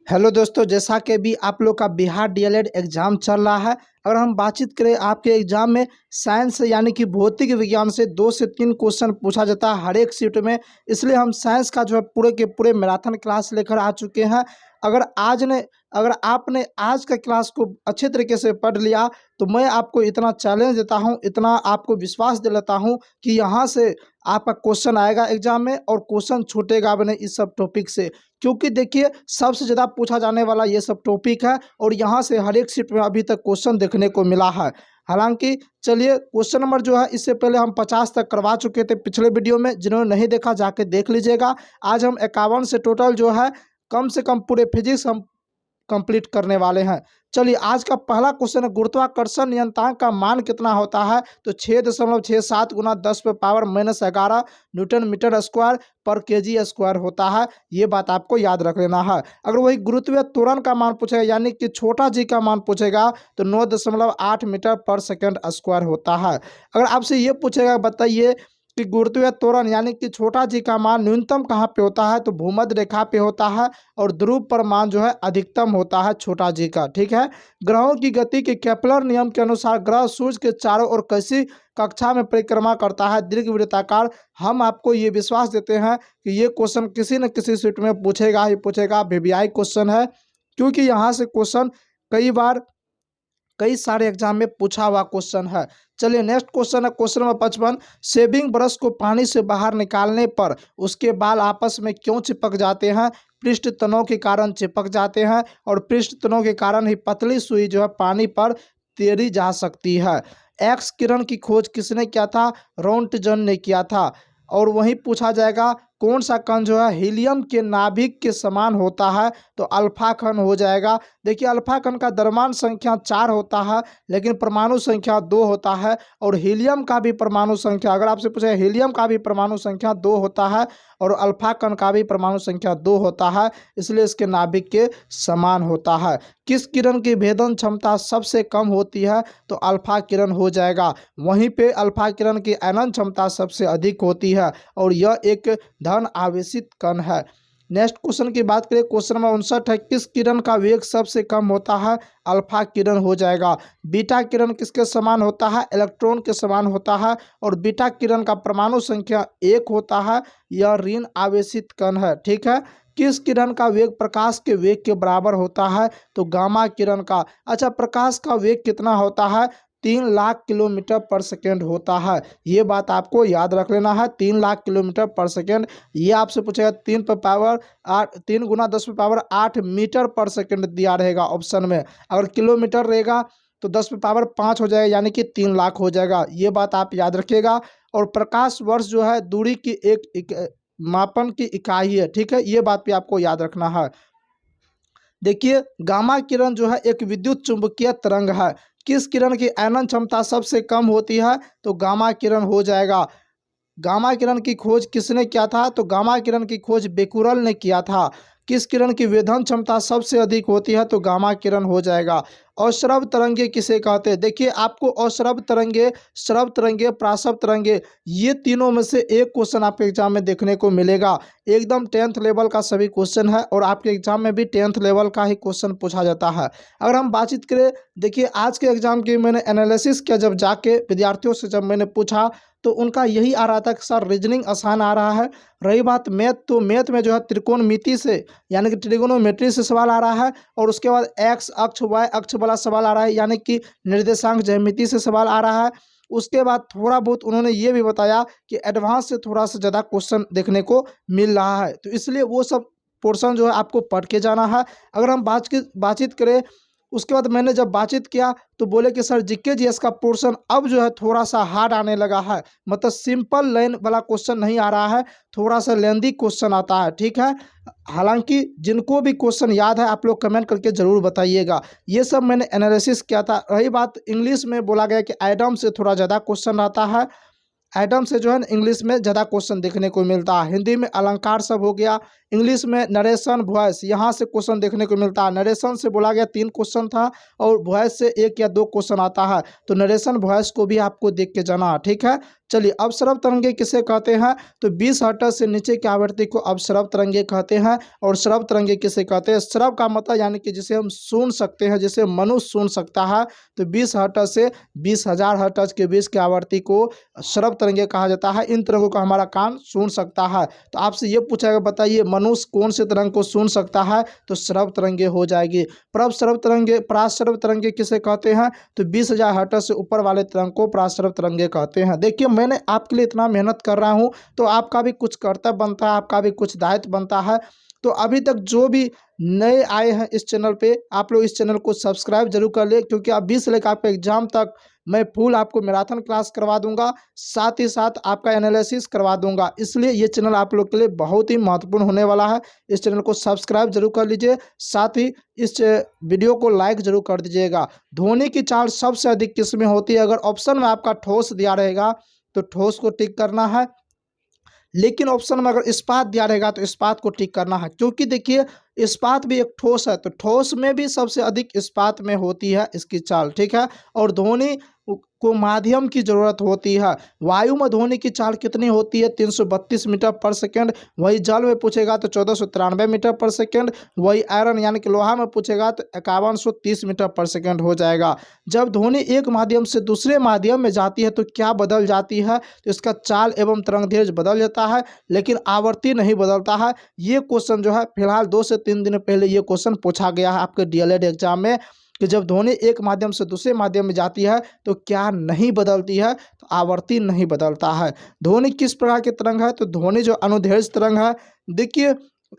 Hello दोस्तों, जैसा कि भी आप लोग का बिहार डीएलएड एग्जाम चल रहा है। अगर हम बातचीत करें आपके एग्जाम में साइंस यानी कि भौतिक विज्ञान से 2 से 3 क्वेश्चन पूछा जाता है हर एक शिफ्ट में। इसलिए हम साइंस का जो है पूरे के पूरे मैराथन क्लास लेकर आ चुके हैं। अगर आपने आज का क्लास को अच्छे तरीके से पढ़ लिया तो मैं आपको इतना चैलेंज देता हूँ, इतना आपको विश्वास दिलाता हूँ कि यहाँ से आपका क्वेश्चन आएगा एग्जाम में और क्वेश्चन छूटेगा भी नहीं इस सब टॉपिक से। क्योंकि देखिए, सबसे ज़्यादा पूछा जाने वाला ये सब टॉपिक है और यहाँ से हर एक शिफ्ट में अभी तक क्वेश्चन देखने को मिला है। हालांकि चलिए, क्वेश्चन नंबर जो है इससे पहले हम 50 तक करवा चुके थे पिछले वीडियो में। जिन्होंने नहीं देखा जाके देख लीजिएगा। आज हम 51 से टोटल जो है कम से कम पूरे फिजिक्स हम कंप्लीट करने वाले हैं। चलिए, आज का पहला क्वेश्चन है, गुरुत्वाकर्षण नियतांक का मान कितना होता है? तो 6.67 गुना 10⁻⁻11 न्यूटन मीटर स्क्वायर पर केजी स्क्वायर होता है। ये बात आपको याद रख लेना है। अगर वही गुरुत्वीय त्वरण का मान पूछेगा यानी कि छोटा जी का मान पूछेगा तो 9.8 मीटर पर सेकेंड स्क्वायर होता है। अगर आपसे ये पूछेगा, बताइए कि गुरुत्वीय त्वरण यानी कि छोटा जी का मान न्यूनतम कहाँ पे होता है? तो भूमध्य रेखा पे होता है और ध्रुव पर मान जो है अधिकतम होता है छोटा जी का। ठीक है। ग्रहों की गति के केपलर नियम के अनुसार ग्रह सूर्य के चारों ओर कैसी कक्षा में परिक्रमा करता है? दीर्घवृत्ताकार। हम आपको ये विश्वास देते हैं कि ये क्वेश्चन किसी न किसी सीट में पूछेगा ही पूछेगा। वीवीआई क्वेश्चन है, क्योंकि यहाँ से क्वेश्चन कई सारे एग्जाम में पूछा हुआ क्वेश्चन है। चलिए, नेक्स्ट क्वेश्चन है क्वेश्चन नंबर 55। शेविंग ब्रश को पानी से बाहर निकालने पर उसके बाल आपस में क्यों चिपक जाते हैं? पृष्ठ तनों के कारण चिपक जाते हैं और पृष्ठ तनों के कारण ही पतली सुई जो है पानी पर तैरी जा सकती है। एक्स किरण की खोज किसने किया था? रोंटजन ने किया था। और वहीं पूछा जाएगा कौन सा कण जो है हीलियम के नाभिक के समान होता है? तो अल्फा कण हो जाएगा। देखिए, अल्फा कण का द्रव्यमान संख्या 4 होता है लेकिन परमाणु संख्या 2 होता है। और हीलियम का भी परमाणु संख्या, अगर आपसे पूछे, हीलियम का भी परमाणु संख्या 2 होता है और अल्फा कण का भी परमाणु संख्या 2 होता है, इसलिए इसके नाभिक के समान होता है। किस किरण की भेदन क्षमता सबसे कम होती है? तो अल्फा किरण हो जाएगा। वहीं पे अल्फा किरण की आयनन क्षमता सबसे अधिक होती है और यह एक धन आवेशित कण है। नेक्स्ट क्वेश्चन की बात करें, क्वेश्चन नंबर 59 है, किस किरण का वेग सबसे कम होता है? अल्फा किरण हो जाएगा। बीटा किरण किसके समान होता है? इलेक्ट्रॉन के समान होता है और बीटा किरण का परमाणु संख्या 1 होता है। यह ऋण आवेशित कण है। ठीक है। किस किरण का वेग प्रकाश के वेग के बराबर होता है? तो गामा किरण का। अच्छा, प्रकाश का वेग कितना होता है? 3 लाख किलोमीटर पर सेकेंड होता है। ये बात आपको याद रख लेना है, 3 लाख किलोमीटर पर सेकेंड। ये आपसे पूछेगा 3 पर पावर 8, 3 गुना 10 पर पावर 8 मीटर पर सेकेंड दिया रहेगा ऑप्शन में। अगर किलोमीटर रहेगा तो 10 पर पावर 5 हो जाएगा यानी कि 3 लाख हो जाएगा। ये बात आप याद रखिएगा। और प्रकाश वर्ष जो है दूरी की एक मापन की इकाई है। ठीक है, ये बात भी आपको याद रखना है। देखिए, गामा किरण जो है एक विद्युत चुंबकीय तरंग है। किस किरण की आयनन क्षमता सबसे कम होती है? तो गामा किरण हो जाएगा। गामा किरण की खोज किसने किया था? तो गामा किरण की खोज बेकुरल ने किया था। किस किरण की वेधन क्षमता सबसे अधिक होती है? तो गामा किरण हो जाएगा। अश्रव तरंगे किसे कहते हैं? देखिए, आपको अश्रव तरंगे, श्रव तरंगे, प्रासव तरंगे, ये तीनों में से एक क्वेश्चन आपके एग्जाम में देखने को मिलेगा। एकदम 10th लेवल का सभी क्वेश्चन है और आपके एग्जाम में भी 10th लेवल का ही क्वेश्चन पूछा जाता है। अगर हम बातचीत करें, देखिए आज के एग्जाम की मैंने एनालिसिस किया, जब जाके विद्यार्थियों से जब मैंने पूछा तो उनका यही आ रहा था कि सर रीजनिंग आसान आ रहा है। रही बात मैथ, तो मैथ में जो है त्रिकोणमिति से यानी कि ट्रिगोनोमेट्री से सवाल आ रहा है और उसके बाद एक्स अक्ष वाई अक्ष वाला सवाल आ रहा है यानी कि निर्देशांक ज्यामिति से सवाल आ रहा है। उसके बाद थोड़ा बहुत उन्होंने ये भी बताया कि एडवांस से थोड़ा सा ज़्यादा क्वेश्चन देखने को मिल रहा है, तो इसलिए वो सब पोर्शन जो है आपको पढ़ के जाना है। अगर हम बातचीत करें, उसके बाद मैंने जब बातचीत किया तो बोले कि सर जीके जीएस का पोर्शन अब जो है थोड़ा सा हार्ड आने लगा है, मतलब सिंपल लाइन वाला क्वेश्चन नहीं आ रहा है, थोड़ा सा लेंदी क्वेश्चन आता है। ठीक है। हालांकि जिनको भी क्वेश्चन याद है आप लोग कमेंट करके ज़रूर बताइएगा। ये सब मैंने एनालिसिस किया था। रही बात इंग्लिश में, बोला गया कि एडम से थोड़ा ज़्यादा क्वेश्चन आता है। एडम से जो है इंग्लिश में ज़्यादा क्वेश्चन देखने को मिलता है। हिंदी में अलंकार सब हो गया, इंग्लिश में नरेशन वॉइस, यहाँ से क्वेश्चन देखने को मिलता है। नरेशन से बोला गया 3 क्वेश्चन था और वॉइस से 1 या 2 क्वेश्चन आता है, तो नरेशन वॉइस को भी आपको देख के जाना है। ठीक है। चलिए, अवसरव तरंगे किसे कहते हैं? तो 20 हर्ट्ज से नीचे की आवृत्ति को अवसरव तरंगे कहते हैं। और श्रव तरंगे किसे कहते हैं? श्रव का मतलब यानी कि जिसे हम सुन सकते हैं, जिसे मनुष्य सुन सकता है, तो 20 हर्ट्ज से 20,000 हर्ट्ज के बीच की आवृत्ति को श्रव तरंगे कहा जाता है। इन तरंगों का हमारा कान सुन सकता है। तो आपसे ये पूछा गया, बताइए मनुष्य कौन से तरंग को सुन सकता है? तो श्रव तरंगे हो जाएगी। प्रश्रव तरंगे, प्राश्रव तरंगे किसे कहते हैं? तो 20,000 हर्ट्ज से ऊपर वाले तरंग को प्राश्रव तरंगे कहते हैं। देखिए, मैंने आपके लिए इतना मेहनत कर रहा हूँ, तो आपका भी कुछ कर्तव्य बनता है, आपका भी कुछ दायित्व बनता है। तो अभी तक जो भी नए आए हैं इस चैनल पे, आप लोग इस चैनल को सब्सक्राइब जरूर कर ले, क्योंकि अभी से लेकर आपके एग्जाम तक मैं फुल आपको मैराथन क्लास करवा दूंगा, साथ ही साथ आपका एनालिसिस करवा दूंगा। इसलिए ये चैनल आप लोग के लिए बहुत ही महत्वपूर्ण होने वाला है। इस चैनल को सब्सक्राइब जरूर कर लीजिए, साथ ही इस वीडियो को लाइक जरूर कर दीजिएगा। ध्वनि की चाल सबसे अधिक किस में होती है? अगर ऑप्शन में आपका ठोस दिया रहेगा तो ठोस को टिक करना है, लेकिन ऑप्शन में अगर इस्पात दिया रहेगा तो इस्पात को टिक करना है, क्योंकि देखिए इस्पात भी एक ठोस है, तो ठोस में भी सबसे अधिक इस्पात में होती है इसकी चाल, ठीक है। और ध्वनि को माध्यम की जरूरत होती है। वायु में ध्वनि की चाल कितनी होती है? 332 मीटर पर सेकेंड। वही जल में पूछेगा तो 1493 मीटर पर सेकेंड। वही आयरन यानी कि लोहा में पूछेगा तो 5130 मीटर पर सेकेंड हो जाएगा। जब ध्वनि एक माध्यम से दूसरे माध्यम में जाती है तो क्या बदल जाती है? तो इसका चाल एवं तरंगदैर्घ्य बदल जाता है, लेकिन आवर्ती नहीं बदलता है। ये क्वेश्चन जो है फिलहाल 2 से 3 दिन पहले ये क्वेश्चन पूछा गया है आपके डीएलएड एग्जाम में, कि जब ध्वनि एक माध्यम से दूसरे माध्यम में जाती है तो क्या नहीं बदलती है? तो आवर्ती नहीं बदलता है। ध्वनि किस प्रकार की तरंग है? तो ध्वनि जो अनुदैर्घ्य तरंग है, देखिए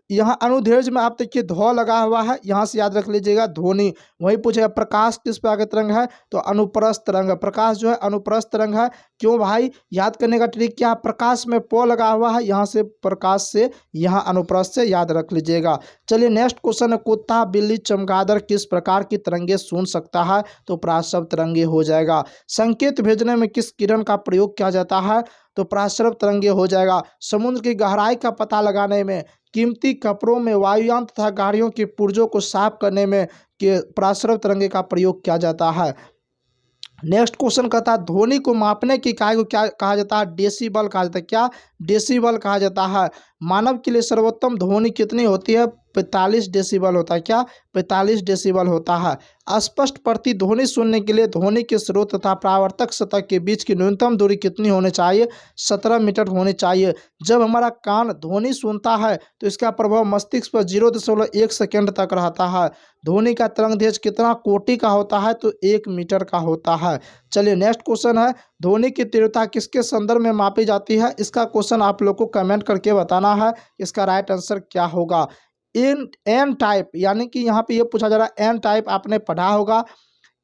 यहाँ अनुदैर्घ्य में आप देखिए ध लगा हुआ है, यहाँ से याद रख लीजिएगा ध्वनि। वही पूछेगा प्रकाश किस प्रकार का तरंग है? तो अनुप्रस्थ तरंग है। प्रकाश जो है अनुप्रस्थ तरंग है। क्यों भाई? याद करने का ट्रिक क्या? प्रकाश में प लगा हुआ है, यहाँ से प्रकाश से यहाँ अनुप्रस्थ से याद रख लीजिएगा। चलिए नेक्स्ट क्वेश्चन है, कुत्ता, बिल्ली, चमगादड़ किस प्रकार की तरंगे सुन सकता है? तो प्राश्रव तरंगे हो जाएगा। संकेत भेजने में किस किरण का प्रयोग किया जाता है? तो प्राश्रव तरंगे हो जाएगा। समुद्र की गहराई का पता लगाने में, कीमती कपड़ों में, वायुयान तथा गाड़ियों के पुर्जों को साफ करने में के प्राश्रव तरंगे का प्रयोग किया जाता है। नेक्स्ट क्वेश्चन कहता है, ध्वनि को मापने की इकाई को क्या कहा जाता है? डेसिबल कहा जाता है। क्या? डेसिबल कहा जाता है। मानव के लिए सर्वोत्तम ध्वनि कितनी होती है? 45 डेसिबल होता है। क्या? 45 डेसिबल होता है। स्पष्ट प्रतिध्वनि सुनने के लिए ध्वनि के स्रोत तथा परावर्तक सतह के बीच की न्यूनतम दूरी कितनी होनी चाहिए? 17 मीटर होनी चाहिए। जब हमारा कान ध्वनि सुनता है तो इसका प्रभाव मस्तिष्क पर 0.1 सेकेंड तक रहता है। ध्वनि का तरंगदैर्घ्य कितना कोटि का होता है? तो 1 मीटर का होता है। चलिए नेक्स्ट क्वेश्चन है, ध्वनि की तीव्रता किसके संदर्भ में मापी जाती है? इसका क्वेश्चन आप लोग को कमेंट करके बताना है, इसका राइट आंसर क्या होगा। एन टाइप, यानी कि यहाँ पे ये पूछा जा रहा है, एन टाइप आपने पढ़ा होगा।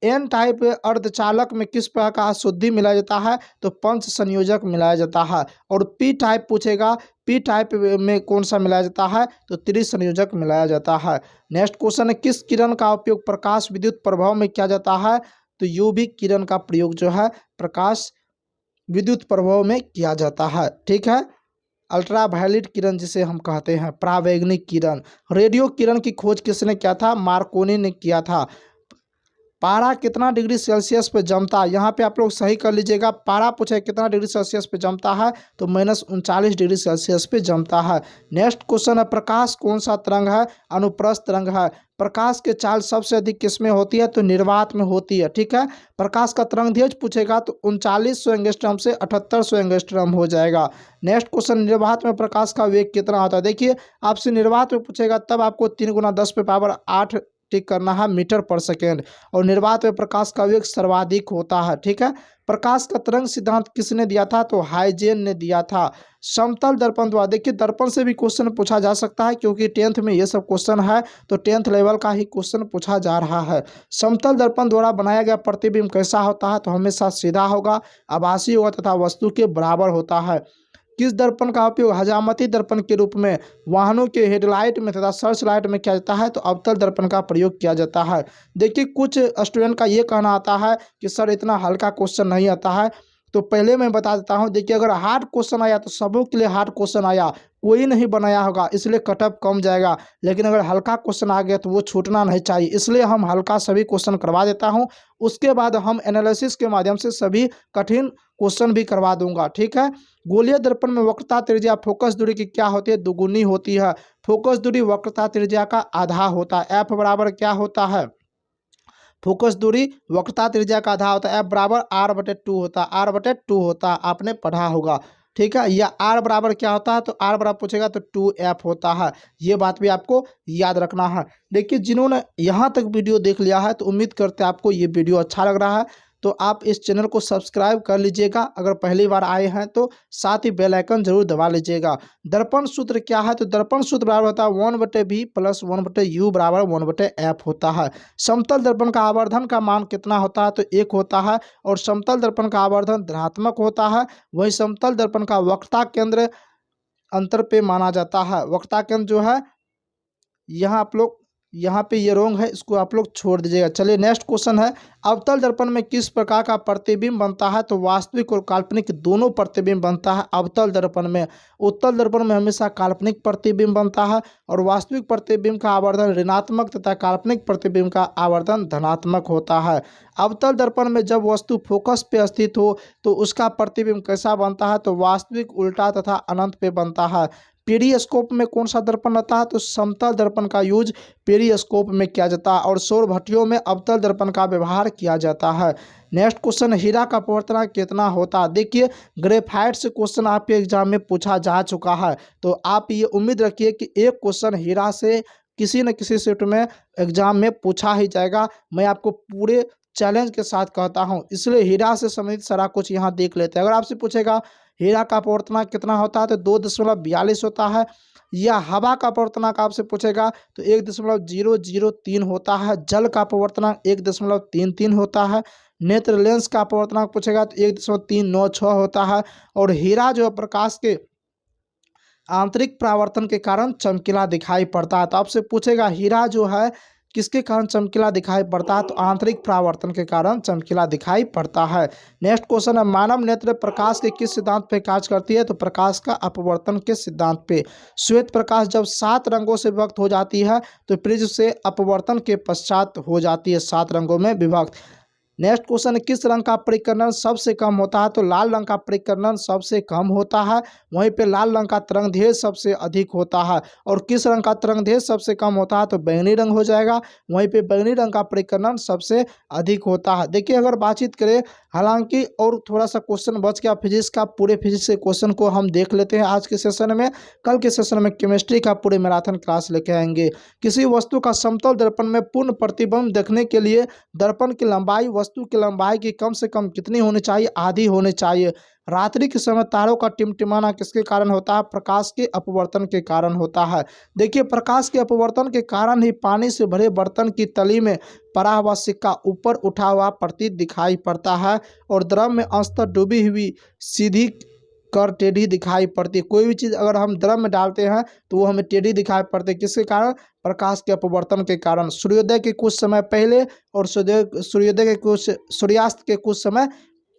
एन टाइप अर्धचालक में किस प्रकार का अशुद्धि मिलाया जाता है? तो पंच संयोजक मिलाया जाता है। और पी टाइप पूछेगा, पी टाइप में कौन सा मिलाया जाता है? तो त्रिसंयोजक मिलाया जाता है। नेक्स्ट क्वेश्चन है, किस किरण का उपयोग प्रकाश विद्युत प्रभाव में किया जाता है? तो यूवी किरण का प्रयोग जो है प्रकाश विद्युत प्रभाव में किया जाता है, ठीक है। अल्ट्रावायलेट किरण जिसे हम कहते हैं, परावैंगनिक किरण। रेडियो किरण की खोज किसने किया था? मार्कोनी ने किया था। पारा कितना डिग्री सेल्सियस पे जमता है? यहाँ पे आप लोग सही कर लीजिएगा। पारा पूछे कितना डिग्री सेल्सियस पे जमता है? तो -39 डिग्री सेल्सियस पे जमता है। नेक्स्ट क्वेश्चन है, प्रकाश कौन सा तरंग है? अनुप्रस्थ तरंग है। प्रकाश के चाल सबसे अधिक किसमें होती है? तो निर्वात में होती है, ठीक है। प्रकाश का तरंगदैर्घ्य पूछेगा तो 3900 एंगस्ट्रॉम से 7800 एंगस्ट्रॉम हो जाएगा। नेक्स्ट क्वेश्चन, निर्वात में प्रकाश का वेग कितना होता है? देखिए आपसे निर्वात में पूछेगा तब आपको 3 × 10⁻8 टिक करना है मीटर पर सेकेंड। और निर्वात में प्रकाश का वेग सर्वाधिक होता है, ठीक है। प्रकाश का तरंग सिद्धांत किसने दिया था? तो हाइजेन ने दिया था। समतल दर्पण द्वारा, देखिए दर्पण से भी क्वेश्चन पूछा जा सकता है, क्योंकि 10th में ये सब क्वेश्चन है, तो 10th लेवल का ही क्वेश्चन पूछा जा रहा है। समतल दर्पण द्वारा बनाया गया प्रतिबिंब कैसा होता है? तो हमेशा सीधा होगा, आभासी होगा तथा वस्तु के बराबर होता है। किस दर्पण का उपयोग हजामती दर्पण के रूप में वाहनों के हेडलाइट में तथा सर्च लाइट में किया जाता है? तो अवतल दर्पण का प्रयोग किया जाता है। देखिए कुछ स्टूडेंट का ये कहना आता है कि सर इतना हल्का क्वेश्चन नहीं आता है, तो पहले मैं बता देता हूँ, देखिए अगर हार्ड क्वेश्चन आया तो सबों के लिए हार्ड क्वेश्चन आया, कोई नहीं बनाया होगा, इसलिए कटअप कम जाएगा। लेकिन अगर हल्का क्वेश्चन आ गया तो वो छूटना नहीं चाहिए, इसलिए हम हल्का सभी क्वेश्चन करवा देता हूँ। उसके बाद हम एनालिसिस के माध्यम से सभी कठिन क्वेश्चन भी करवा दूंगा, ठीक है। गोलीय दर्पण में वक्रता त्रिज्या फोकस दूरी की क्या होती है, दुगुनी होती है। फोकस दूरी वक्रता त्रिज्या का आधा होता है। एफ बराबर क्या होता है, फोकस दूरी वक्रता त्रिज्या का आधा होता है। एफ बराबर r/2 होता है, r/2 होता है, आपने पढ़ा होगा, ठीक है। या r बराबर क्या होता है, तो r बराबर पूछेगा तो 2f होता है। ये बात भी आपको याद रखना है। देखिए जिन्होंने यहाँ तक वीडियो देख लिया है तो उम्मीद करते हैं आपको ये वीडियो अच्छा लग रहा है, तो आप इस चैनल को सब्सक्राइब कर लीजिएगा अगर पहली बार आए हैं तो, साथ ही बेल आइकन जरूर दबा लीजिएगा। दर्पण सूत्र क्या है, तो दर्पण सूत्र बराबर होता है 1/v प्लस 1/u बराबर 1/f होता है। समतल दर्पण का आवर्धन का मान कितना होता है, तो 1 होता है, और समतल दर्पण का आवर्धन धनात्मक होता है। वही समतल दर्पण का वक्रता केंद्र अंतर पे माना जाता है। वक्रता केंद्र जो है, यहाँ आप लोग, यहाँ पे ये रोंग है, इसको आप लोग छोड़ दीजिएगा। चलिए नेक्स्ट क्वेश्चन है, अवतल दर्पण में किस प्रकार का प्रतिबिंब बनता है, तो वास्तविक और काल्पनिक दोनों प्रतिबिंब बनता है अवतल दर्पण में। उत्तल दर्पण में हमेशा काल्पनिक प्रतिबिंब बनता है, और वास्तविक प्रतिबिंब का आवर्धन ऋणात्मक तथा काल्पनिक प्रतिबिंब का आवर्धन धनात्मक होता है। अवतल दर्पण में जब वस्तु फोकस पे स्थित हो तो उसका प्रतिबिंब कैसा बनता है, तो वास्तविक, उल्टा तथा अनंत पे बनता है। पेरिस्कोप में कौन सा दर्पण रहता है, तो समतल दर्पण का यूज पेरिस्कोप में किया जाता है, और सौर भट्टियों में अवतल दर्पण का व्यवहार किया जाता है। नेक्स्ट क्वेश्चन, हीरा का अपवर्तनांक कितना होता है। देखिए ग्रेफाइट से क्वेश्चन आपके एग्जाम में पूछा जा चुका है, तो आप ये उम्मीद रखिए कि एक क्वेश्चन हीरा से किसी न किसी शिफ्ट में एग्जाम में पूछा ही जाएगा। मैं आपको पूरे चैलेंज के साथ कहता हूँ, इसलिए हीरा से संबंधित सारा कुछ यहाँ देख लेते हैं। अगर आपसे पूछेगा हीरा का अपवर्तनांक कितना होता है, तो 2.42 होता है। या हवा का अपवर्तनांक आपसे पूछेगा तो 1.003 होता है। जल का अपवर्तनांक 1.33 होता है। नेत्र लेंस का अपवर्तनांक पूछेगा तो 1.396 होता है। और हीरा जो है प्रकाश के आंतरिक परावर्तन के कारण चमकीला दिखाई पड़ता है। तो आपसे पूछेगा हीरा जो है किसके कारण चमकीला दिखाई पड़ता है, तो आंतरिक परावर्तन के कारण चमकीला दिखाई पड़ता है। नेक्स्ट क्वेश्चन है, मानव नेत्र प्रकाश के किस सिद्धांत पे कार्य करती है, तो प्रकाश का अपवर्तन के सिद्धांत पे। श्वेत प्रकाश जब 7 रंगों से विभक्त हो जाती है तो प्रिज्म से अपवर्तन के पश्चात हो जाती है 7 रंगों में विभक्त। नेक्स्ट क्वेश्चन, किस रंग का परिकर्णन सबसे कम होता है, तो लाल रंग का परिकर्णन सबसे कम होता है। वहीं पे लाल रंग का तरंगदैर्घ्य सबसे अधिक होता है। और किस रंग का तरंगदैर्घ्य सबसे कम होता है, तो बैंगनी रंग हो जाएगा। वहीं पे बैंगनी रंग का परिकर्णन सबसे अधिक होता है। देखिए अगर बातचीत करें, हालांकि और थोड़ा सा क्वेश्चन बच गया फिजिक्स का, पूरे फिजिक्स के क्वेश्चन को हम देख लेते हैं आज के सेशन में। कल के सेशन में केमिस्ट्री का पूरे मैराथन क्लास लेके आएंगे। किसी वस्तु का समतल दर्पण में पूर्ण प्रतिबिंब देखने के लिए दर्पण की लंबाई वस्तु की लंबाई की कम से कम कितनी होनी चाहिए, आधी होनी चाहिए। रात्रि के समय तारों का टिमटिमाना किसके कारण होता है, प्रकाश के अपवर्तन के कारण होता है। देखिए प्रकाश के अपवर्तन के कारण ही पानी से भरे बर्तन की तली में पड़ा हुआ सिक्का ऊपर उठा हुआ प्रतीत दिखाई पड़ता है, और द्रव में अंशतः डूबी हुई सीधी कर टेढ़ी दिखाई पड़ती है। कोई भी चीज़ अगर हम द्रव में डालते हैं तो वो हमें टेढ़ी दिखाई पड़ती है, किसके कारण, प्रकाश के अपवर्तन के कारण। सूर्योदय के कुछ समय पहले और सूर्योदय के कुछ, सूर्यास्त के कुछ समय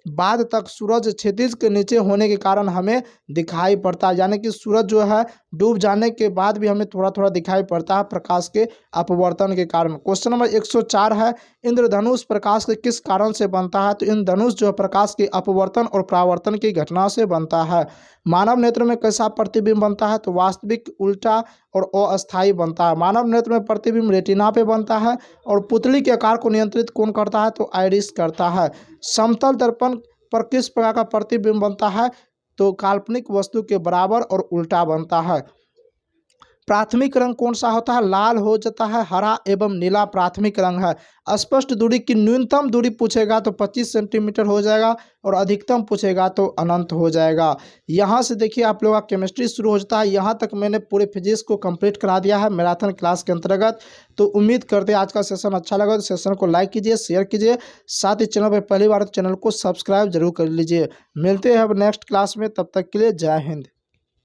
बाद तक सूरज क्षितिज के नीचे होने के कारण हमें दिखाई पड़ता है, यानी कि सूरज जो है डूब जाने के बाद भी हमें थोड़ा थोड़ा दिखाई पड़ता है प्रकाश के अपवर्तन के कारण। क्वेश्चन नंबर 104 है, इंद्रधनुष प्रकाश के किस कारण से बनता है, तो इंद्रधनुष जो है प्रकाश के अपवर्तन और परावर्तन की घटना से बनता है। मानव नेत्र में कैसा प्रतिबिंब बनता है, तो वास्तविक, उल्टा और अस्थायी बनता है। मानव नेत्र में प्रतिबिंब रेटिना पे बनता है। और पुतली के आकार को नियंत्रित कौन करता है, तो आइरिस करता है। समतल दर्पण पर किस प्रकार का प्रतिबिंब बनता है, तो काल्पनिक वस्तु के बराबर और उल्टा बनता है। प्राथमिक रंग कौन सा होता है, लाल हो जाता है। हरा एवं नीला प्राथमिक रंग है। स्पष्ट दूरी की न्यूनतम दूरी पूछेगा तो 25 सेंटीमीटर हो जाएगा, और अधिकतम पूछेगा तो अनंत हो जाएगा। यहाँ से देखिए आप लोगों का केमिस्ट्री शुरू हो जाता है। यहाँ तक मैंने पूरे फिजिक्स को कंप्लीट करा दिया है मैराथन क्लास के अंतर्गत। तो उम्मीद करते हैं आज का सेशन अच्छा लगा, तो सेशन को लाइक कीजिए, शेयर कीजिए, साथ ही चैनल पर पहली बार तो चैनल को सब्सक्राइब जरूर कर लीजिए। मिलते हैं अब नेक्स्ट क्लास में, तब तक के लिए जय हिंद।